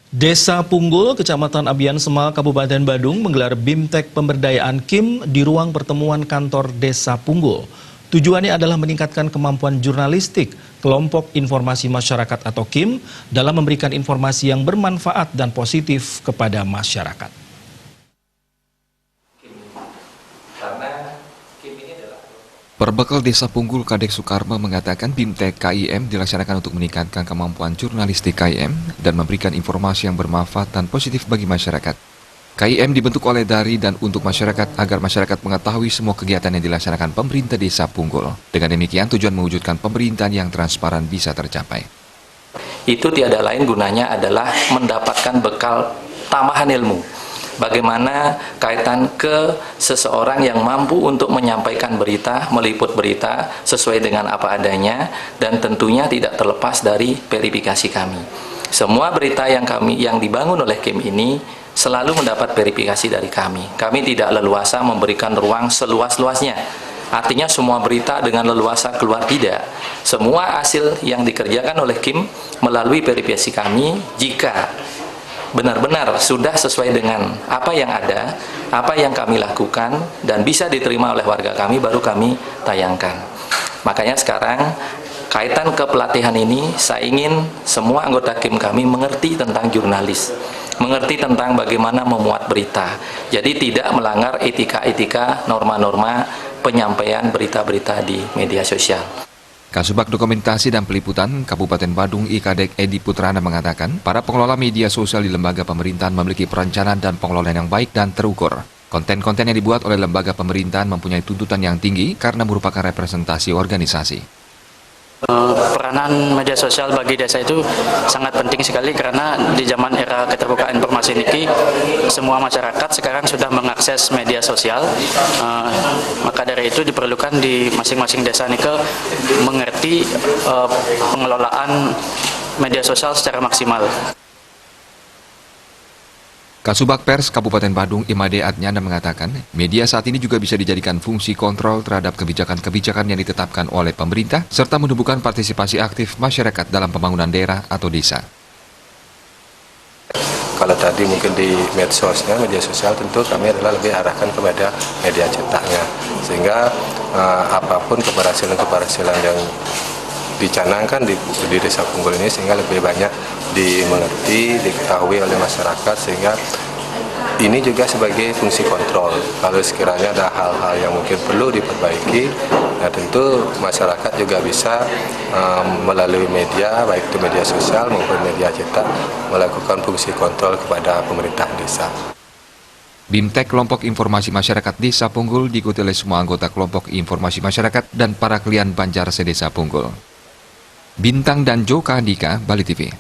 Desa Punggul, Kecamatan Abian Semal, Kabupaten Badung menggelar BIMTEK Pemberdayaan KIM di ruang pertemuan kantor Desa Punggul. Tujuannya adalah meningkatkan kemampuan jurnalistik kelompok informasi masyarakat atau KIM dalam memberikan informasi yang bermanfaat dan positif kepada masyarakat. Perbekal Desa Punggul, Kadek Soekarma mengatakan BIMTEK KIM dilaksanakan untuk meningkatkan kemampuan jurnalistik KIM dan memberikan informasi yang bermanfaat dan positif bagi masyarakat. KIM dibentuk oleh dari dan untuk masyarakat agar masyarakat mengetahui semua kegiatan yang dilaksanakan pemerintah Desa Punggul. Dengan demikian tujuan mewujudkan pemerintahan yang transparan bisa tercapai. Itu tiada lain gunanya adalah mendapatkan bekal tambahan ilmu. Bagaimana kaitan ke seseorang yang mampu untuk menyampaikan berita, meliput berita sesuai dengan apa adanya, dan tentunya tidak terlepas dari verifikasi kami. Semua berita yang dibangun oleh KIM ini selalu mendapat verifikasi dari kami. Kami tidak leluasa memberikan ruang seluas-luasnya. Artinya semua berita dengan leluasa keluar, tidak. Semua hasil yang dikerjakan oleh KIM melalui verifikasi kami, jika benar-benar sudah sesuai dengan apa yang ada, apa yang kami lakukan, dan bisa diterima oleh warga kami, baru kami tayangkan. Makanya sekarang, kaitan ke pelatihan ini, saya ingin semua anggota KIM kami mengerti tentang jurnalis, mengerti tentang bagaimana memuat berita. Jadi tidak melanggar etika-etika, norma-norma penyampaian berita-berita di media sosial. Kasubag Dokumentasi dan Peliputan Kabupaten Badung Kadek Edi Putrana mengatakan, para pengelola media sosial di lembaga pemerintahan memiliki perencanaan dan pengelolaan yang baik dan terukur. Konten-konten yang dibuat oleh lembaga pemerintahan mempunyai tuntutan yang tinggi karena merupakan representasi organisasi. Peranan media sosial bagi desa itu sangat penting sekali, karena di zaman era keterbukaan informasi ini semua masyarakat sekarang sudah mengakses media sosial. Maka dari itu diperlukan di masing-masing desa ini mengerti pengelolaan media sosial secara maksimal. Kasubag Pers Kabupaten Badung Imade Adnyana mengatakan, media saat ini juga bisa dijadikan fungsi kontrol terhadap kebijakan-kebijakan yang ditetapkan oleh pemerintah, serta menumbuhkan partisipasi aktif masyarakat dalam pembangunan daerah atau desa. Kalau tadi mungkin di medsosnya, media sosial, tentu kami adalah lebih arahkan kepada media cetaknya. Sehingga apapun keberhasilan-keberhasilan yang dicanangkan di Desa Punggul ini, sehingga lebih banyak dimengerti, diketahui oleh masyarakat, sehingga ini juga sebagai fungsi kontrol. Kalau sekiranya ada hal-hal yang mungkin perlu diperbaiki, ya tentu masyarakat juga bisa melalui media, baik itu media sosial maupun media cetak, melakukan fungsi kontrol kepada pemerintah desa. BIMTEK Kelompok Informasi Masyarakat Desa Punggul diikuti oleh semua anggota Kelompok Informasi Masyarakat dan para klien Banjar Sedesa Punggul. Bintang dan Joka Andika, Bali TV.